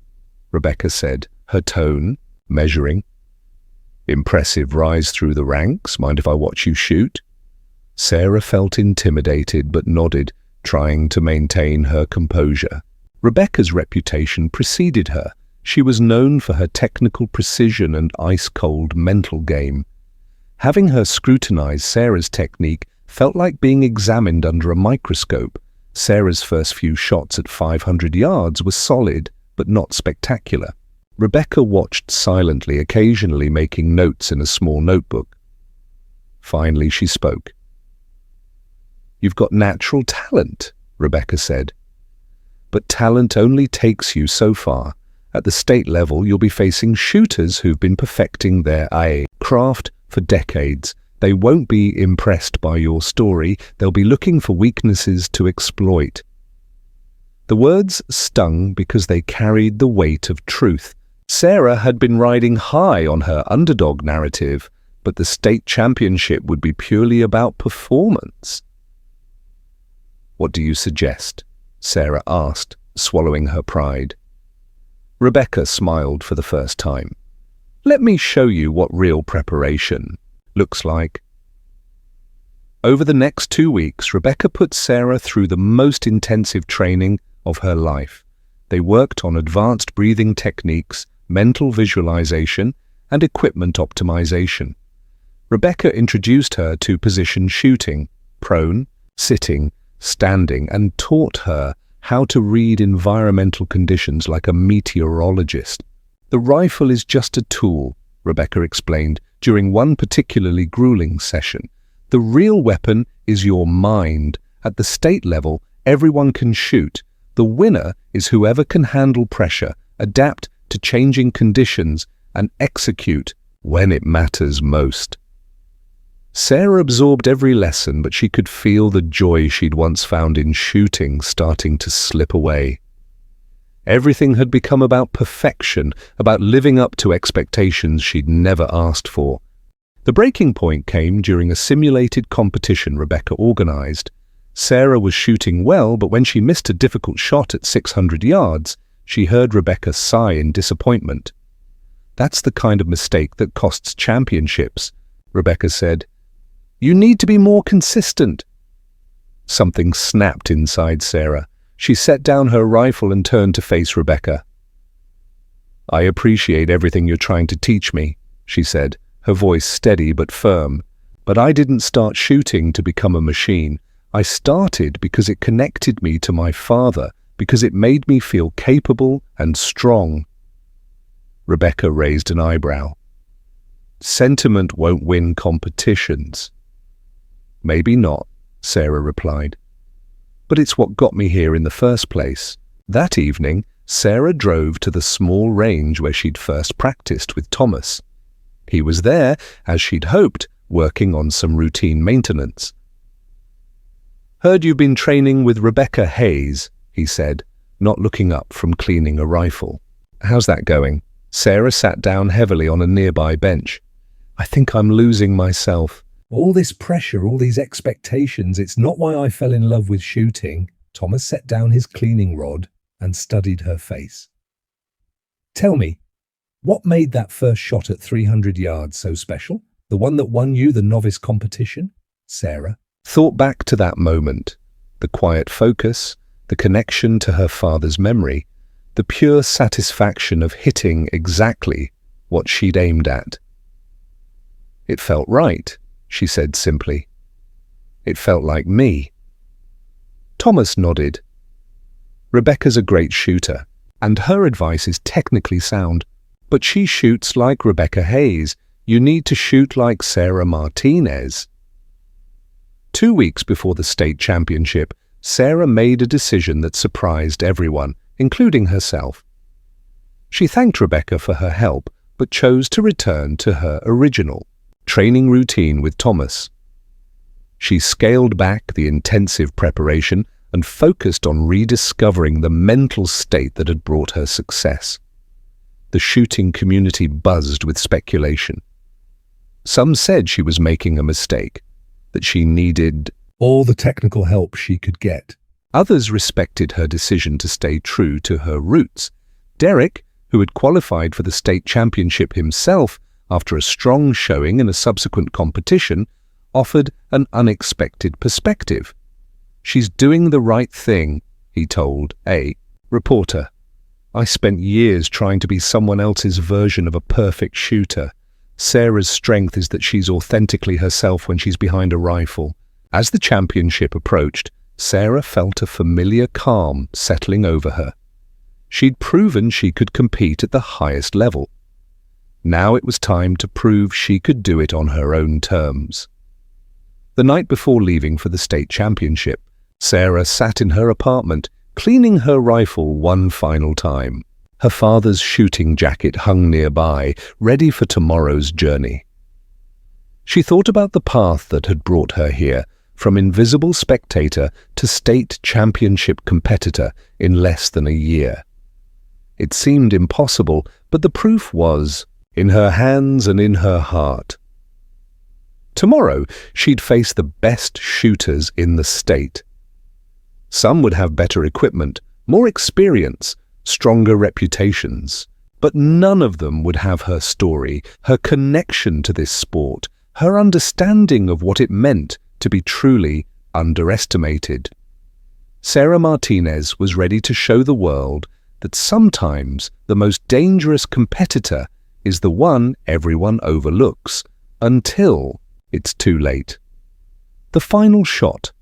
Rebecca said, her tone measuring. "Impressive rise through the ranks. Mind if I watch you shoot?" Sarah felt intimidated but nodded, trying to maintain her composure. Rebecca's reputation preceded her. She was known for her technical precision and ice-cold mental game. Having her scrutinize Sarah's technique felt like being examined under a microscope. Sarah's first few shots at 500 yards were solid, but not spectacular. Rebecca watched silently, occasionally making notes in a small notebook. Finally, she spoke. "You've got natural talent," Rebecca said. "But talent only takes you so far. At the state level, you'll be facing shooters who've been perfecting their craft for decades. They won't be impressed by your story. They'll be looking for weaknesses to exploit." The words stung because they carried the weight of truth. Sarah had been riding high on her underdog narrative, but the state championship would be purely about performance. "What do you suggest?" Sarah asked, swallowing her pride. Rebecca smiled for the first time. "Let me show you what real preparation looks like." Over the next 2 weeks, Rebecca put Sarah through the most intensive training of her life. They worked on advanced breathing techniques, mental visualization, and equipment optimization. Rebecca introduced her to position shooting, prone, sitting, standing, and taught her how to read environmental conditions like a meteorologist. "The rifle is just a tool," Rebecca explained during one particularly grueling session. "The real weapon is your mind. At the state level, everyone can shoot. The winner is whoever can handle pressure, adapt to changing conditions, and execute when it matters most." Sarah absorbed every lesson, but she could feel the joy she'd once found in shooting starting to slip away. Everything had become about perfection, about living up to expectations she'd never asked for. The breaking point came during a simulated competition Rebecca organized. Sarah was shooting well, but when she missed a difficult shot at 600 yards, she heard Rebecca sigh in disappointment. "That's the kind of mistake that costs championships," Rebecca said. "You need to be more consistent." Something snapped inside Sarah. She set down her rifle and turned to face Rebecca. "I appreciate everything you're trying to teach me," she said, her voice steady but firm. "But I didn't start shooting to become a machine. I started because it connected me to my father, because it made me feel capable and strong." Rebecca raised an eyebrow. "Sentiment won't win competitions." "Maybe not," Sarah replied. "But it's what got me here in the first place." That evening, Sarah drove to the small range where she'd first practiced with Thomas. He was there, as she'd hoped, working on some routine maintenance. "Heard you've been training with Rebecca Hayes," he said, not looking up from cleaning a rifle. "How's that going?" Sarah sat down heavily on a nearby bench. "I think I'm losing myself." "All this pressure, all these expectations, it's not why I fell in love with shooting." Thomas set down his cleaning rod and studied her face. "Tell me, what made that first shot at 300 yards so special? The one that won you the novice competition?" Sarah thought back to that moment, the quiet focus, the connection to her father's memory, the pure satisfaction of hitting exactly what she'd aimed at. "It felt right," she said simply. "It felt like me." Thomas nodded. "Rebecca's a great shooter, and her advice is technically sound, but she shoots like Rebecca Hayes. You need to shoot like Sarah Martinez." 2 weeks before the state championship, Sarah made a decision that surprised everyone, including herself. She thanked Rebecca for her help, but chose to return to her original training routine with Thomas. She scaled back the intensive preparation and focused on rediscovering the mental state that had brought her success. The shooting community buzzed with speculation. Some said she was making a mistake, that she needed all the technical help she could get. Others respected her decision to stay true to her roots. Derek, who had qualified for the state championship himself after a strong showing in a subsequent competition, offered an unexpected perspective. "She's doing the right thing," he told a reporter. "I spent years trying to be someone else's version of a perfect shooter. Sarah's strength is that she's authentically herself when she's behind a rifle." As the championship approached, Sarah felt a familiar calm settling over her. She'd proven she could compete at the highest level. Now it was time to prove she could do it on her own terms. The night before leaving for the state championship, Sarah sat in her apartment, cleaning her rifle one final time. Her father's shooting jacket hung nearby, ready for tomorrow's journey. She thought about the path that had brought her here, from invisible spectator to state championship competitor in less than a year. It seemed impossible, but the proof was in her hands and in her heart. Tomorrow, she'd face the best shooters in the state. Some would have better equipment, more experience, stronger reputations, but none of them would have her story, her connection to this sport, her understanding of what it meant to be truly underestimated. Sarah Martinez was ready to show the world that sometimes the most dangerous competitor is the one everyone overlooks, until it's too late. The final shot,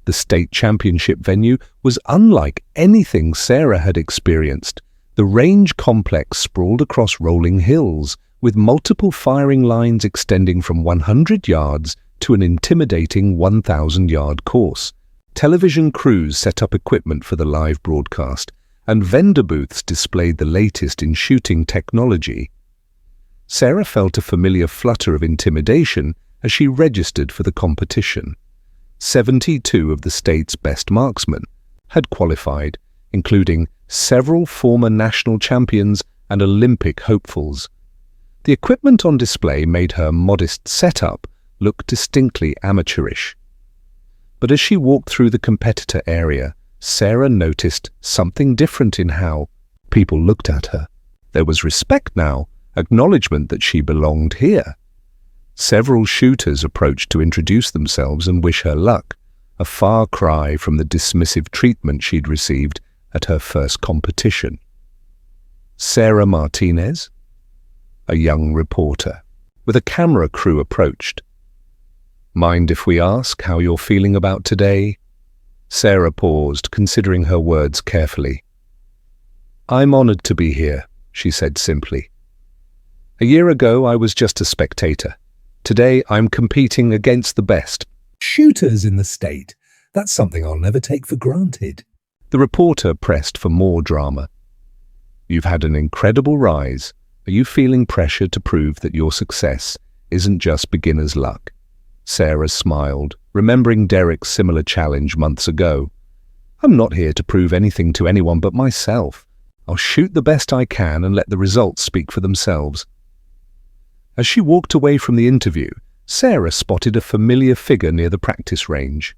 the state championship venue, was unlike anything Sarah had experienced. The range complex sprawled across rolling hills, with multiple firing lines extending from 100 yards to an intimidating 1,000-yard course. Television crews set up equipment for the live broadcast, and vendor booths displayed the latest in shooting technology. Sarah felt a familiar flutter of intimidation as she registered for the competition. 72 of the state's best marksmen had qualified, including several former national champions and Olympic hopefuls. The equipment on display made her modest setup look distinctly amateurish. But as she walked through the competitor area, Sarah noticed something different in how people looked at her. There was respect now, acknowledgement that she belonged here. Several shooters approached to introduce themselves and wish her luck, a far cry from the dismissive treatment she'd received at her first competition. Sarah Martinez, a young reporter, with a camera crew approached. "Mind if we ask how you're feeling about today?" Sarah paused, considering her words carefully. "I'm honored to be here," she said simply. "A year ago, I was just a spectator. Today, I'm competing against the best." Shooters in the state. That's something I'll never take for granted. The reporter pressed for more drama. "You've had an incredible rise. Are you feeling pressure to prove that your success isn't just beginner's luck?" Sarah smiled, remembering Derek's similar challenge months ago. "I'm not here to prove anything to anyone but myself. I'll shoot the best I can and let the results speak for themselves." As she walked away from the interview, Sarah spotted a familiar figure near the practice range.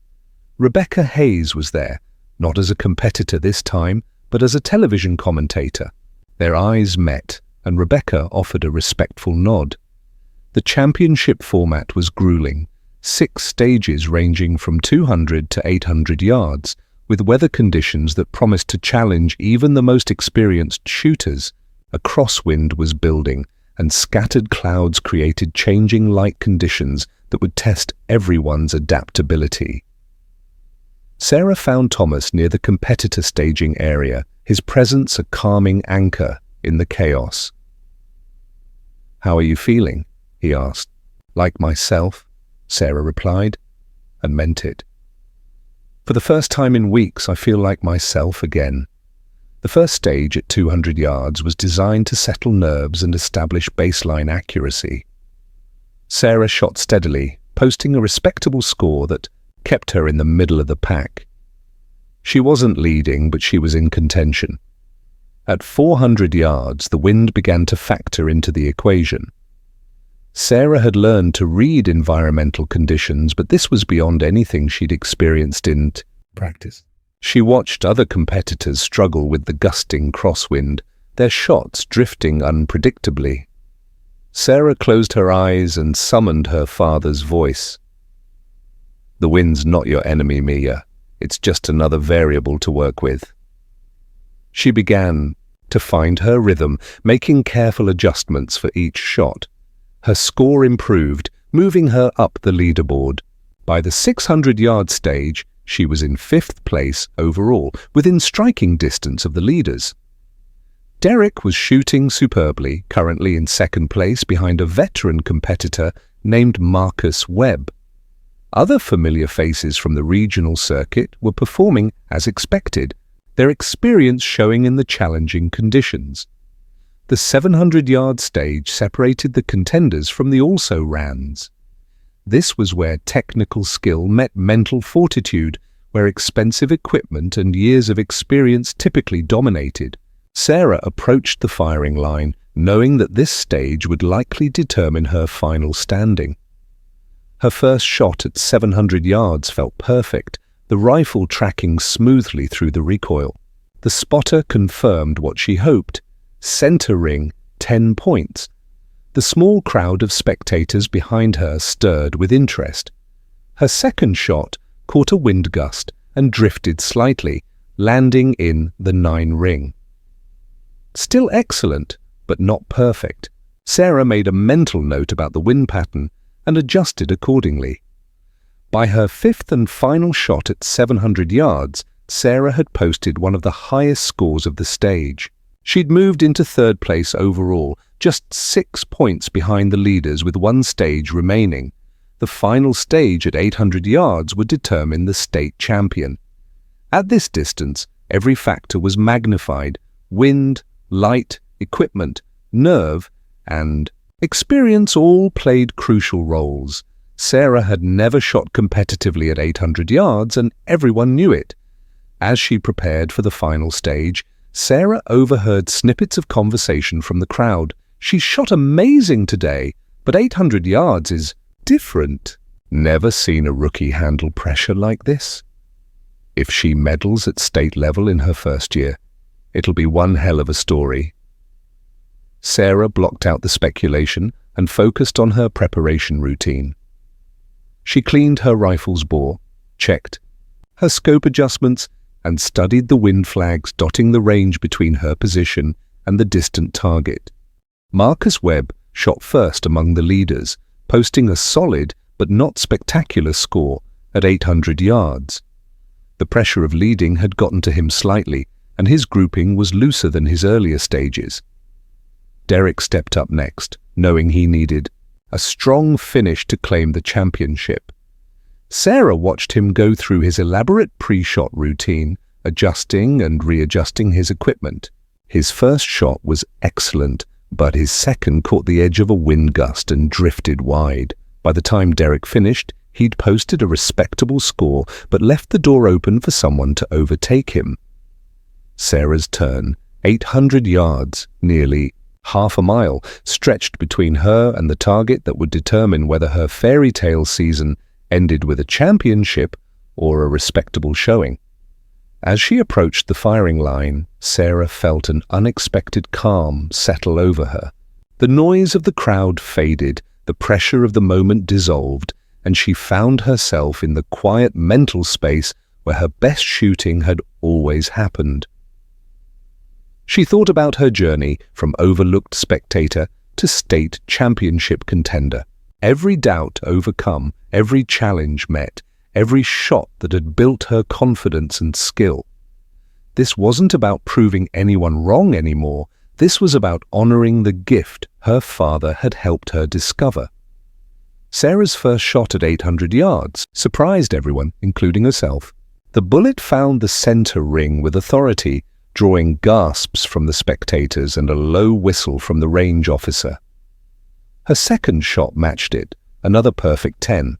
Rebecca Hayes was there, not as a competitor this time, but as a television commentator. Their eyes met, and Rebecca offered a respectful nod. The championship format was grueling, 6 stages ranging from 200 to 800 yards, with weather conditions that promised to challenge even the most experienced shooters. A crosswind was building, and scattered clouds created changing light conditions that would test everyone's adaptability. Sarah found Thomas near the competitor staging area, his presence a calming anchor in the chaos. "How are you feeling?" he asked. "Like myself," Sarah replied, and meant it. "For the first time in weeks, I feel like myself again." The first stage at 200 yards was designed to settle nerves and establish baseline accuracy. Sarah shot steadily, posting a respectable score that kept her in the middle of the pack. She wasn't leading, but she was in contention. At 400 yards, the wind began to factor into the equation. Sarah had learned to read environmental conditions, but this was beyond anything she'd experienced in practice. She watched other competitors struggle with the gusting crosswind, their shots drifting unpredictably. Sarah closed her eyes and summoned her father's voice. "The wind's not your enemy, Mia. It's just another variable to work with." She began to find her rhythm, making careful adjustments for each shot. Her score improved, moving her up the leaderboard. By the 600-yard stage, she was in 5th place overall, within striking distance of the leaders. Derek was shooting superbly, currently in second place behind a veteran competitor named Marcus Webb. Other familiar faces from the regional circuit were performing as expected, their experience showing in the challenging conditions. The 700-yard stage separated the contenders from the also-rans. This was where technical skill met mental fortitude, where expensive equipment and years of experience typically dominated. Sarah approached the firing line, knowing that this stage would likely determine her final standing. Her first shot at 700 yards felt perfect, the rifle tracking smoothly through the recoil. The spotter confirmed what she hoped: center ring, 10 points. The small crowd of spectators behind her stirred with interest. Her second shot caught a wind gust and drifted slightly, landing in the 9 ring. Still excellent, but not perfect. Sarah made a mental note about the wind pattern and adjusted accordingly. By her fifth and final shot at 700 yards, Sarah had posted one of the highest scores of the stage. She'd moved into third place overall, just 6 points behind the leaders with one stage remaining. The final stage at 800 yards would determine the state champion. At this distance, every factor was magnified: wind, light, equipment, nerve, and experience all played crucial roles. Sarah had never shot competitively at 800 yards, and everyone knew it. As she prepared for the final stage, Sarah overheard snippets of conversation from the crowd. "She shot amazing today, but 800 yards is different. Never seen a rookie handle pressure like this. If she medals at state level in her first year, it'll be one hell of a story." Sarah blocked out the speculation and focused on her preparation routine. She cleaned her rifle's bore, checked her scope adjustments, and studied the wind flags dotting the range between her position and the distant target. Marcus Webb shot first among the leaders, posting a solid but not spectacular score at 800 yards. The pressure of leading had gotten to him slightly, and his grouping was looser than his earlier stages. Derek stepped up next, knowing he needed a strong finish to claim the championship. Sarah watched him go through his elaborate pre-shot routine, adjusting and readjusting his equipment. His first shot was excellent, but his second caught the edge of a wind gust and drifted wide. By the time Derek finished, he'd posted a respectable score, but left the door open for someone to overtake him. Sarah's turn, 800 yards, nearly half a mile, stretched between her and the target that would determine whether her fairy tale season ended with a championship or a respectable showing. As she approached the firing line, Sarah felt an unexpected calm settle over her. The noise of the crowd faded, the pressure of the moment dissolved, and she found herself in the quiet mental space where her best shooting had always happened. She thought about her journey from overlooked spectator to state championship contender. Every doubt overcome, every challenge met, every shot that had built her confidence and skill. This wasn't about proving anyone wrong anymore. This was about honoring the gift her father had helped her discover. Sarah's first shot at 800 yards surprised everyone, including herself. The bullet found the center ring with authority, drawing gasps from the spectators and a low whistle from the range officer. Her second shot matched it, another perfect 10.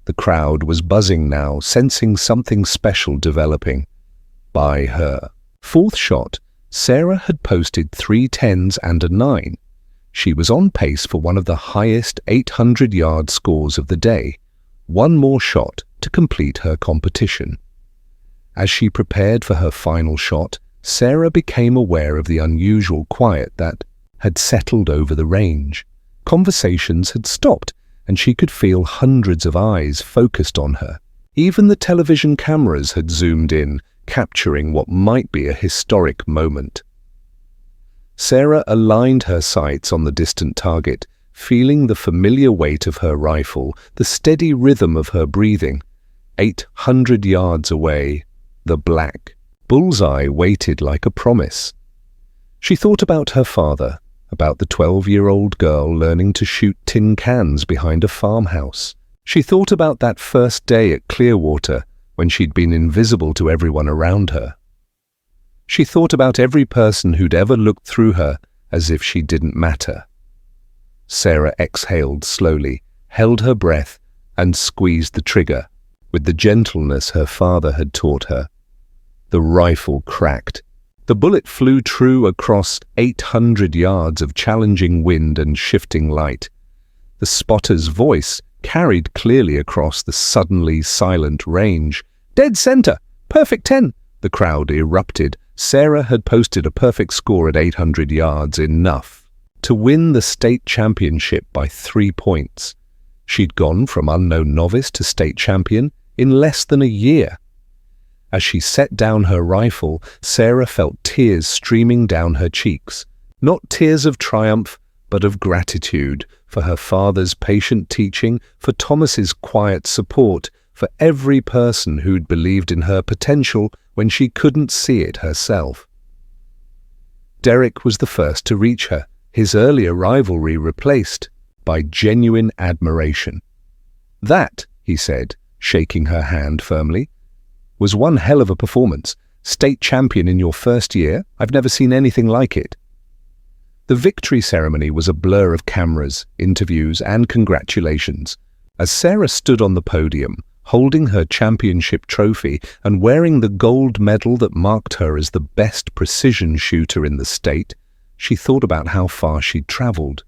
The crowd was buzzing now, sensing something special developing. By her fourth shot, Sarah had posted 3 10s and a 9. She was on pace for one of the highest 800-yard scores of the day, one more shot to complete her competition. As she prepared for her final shot, Sarah became aware of the unusual quiet that had settled over the range. Conversations had stopped, and she could feel hundreds of eyes focused on her. Even the television cameras had zoomed in, capturing what might be a historic moment. Sarah aligned her sights on the distant target, feeling the familiar weight of her rifle, the steady rhythm of her breathing. 800 yards away, the black bullseye waited like a promise. She thought about her father, about the 12-year-old girl learning to shoot tin cans behind a farmhouse. She thought about that first day at Clearwater when she'd been invisible to everyone around her. She thought about every person who'd ever looked through her as if she didn't matter. Sarah exhaled slowly, held her breath, and squeezed the trigger with the gentleness her father had taught her. The rifle cracked. The bullet flew true across 800 yards of challenging wind and shifting light. The spotter's voice carried clearly across the suddenly silent range. "Dead center! Perfect 10!" The crowd erupted. Sarah had posted a perfect score at 800 yards, enough to win the state championship by 3 points. She'd gone from unknown novice to state champion in less than a year. As she set down her rifle, Sarah felt tears streaming down her cheeks. Not tears of triumph, but of gratitude for her father's patient teaching, for Thomas's quiet support, for every person who'd believed in her potential when she couldn't see it herself. Derek was the first to reach her, his earlier rivalry replaced by genuine admiration. "That," he said, shaking her hand firmly, "was one hell of a performance. State champion in your first year? I've never seen anything like it." The victory ceremony was a blur of cameras, interviews, and congratulations. As Sarah stood on the podium, holding her championship trophy and wearing the gold medal that marked her as the best precision shooter in the state, she thought about how far she'd traveled.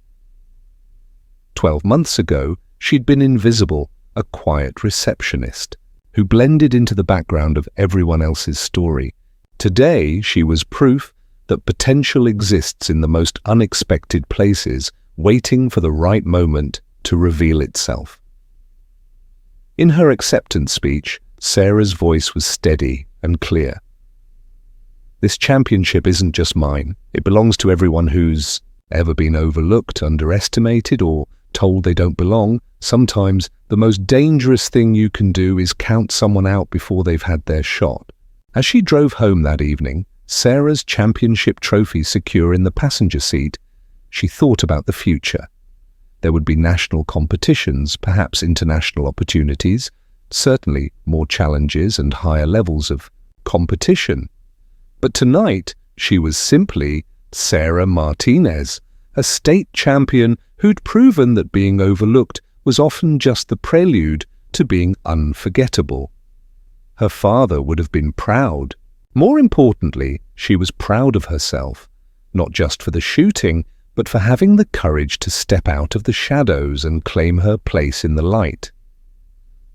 12 months ago, she'd been invisible, a quiet receptionist who blended into the background of everyone else's story. Today, she was proof that potential exists in the most unexpected places, waiting for the right moment to reveal itself. In her acceptance speech, Sarah's voice was steady and clear. "This championship isn't just mine. It belongs to everyone who's ever been overlooked, underestimated, or told they don't belong. Sometimes the most dangerous thing you can do is count someone out before they've had their shot." As she drove home that evening, Sarah's championship trophy secure in the passenger seat, she thought about the future. There would be national competitions, perhaps international opportunities, certainly more challenges and higher levels of competition. But tonight, she was simply Sarah Martinez, a state champion who'd proven that being overlooked was often just the prelude to being unforgettable. Her father would have been proud. More importantly, she was proud of herself, not just for the shooting, but for having the courage to step out of the shadows and claim her place in the light.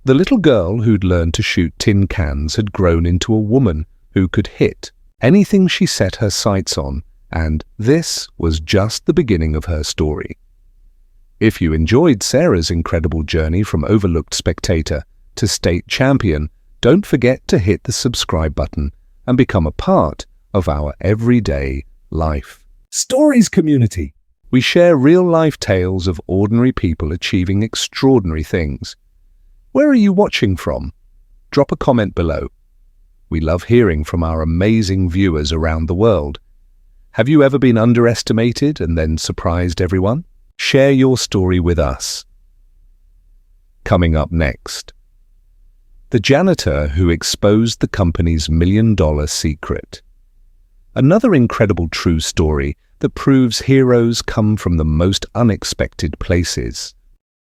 The little girl who'd learned to shoot tin cans had grown into a woman who could hit anything she set her sights on, and this was just the beginning of her story. If you enjoyed Sarah's incredible journey from overlooked spectator to state champion, don't forget to hit the subscribe button and become a part of our everyday life. Stories community. We share real-life tales of ordinary people achieving extraordinary things. Where are you watching from? Drop a comment below. We love hearing from our amazing viewers around the world. Have you ever been underestimated and then surprised everyone? Share your story with us. Coming up next, the janitor who exposed the company's $1 million secret. Another incredible true story that proves heroes come from the most unexpected places.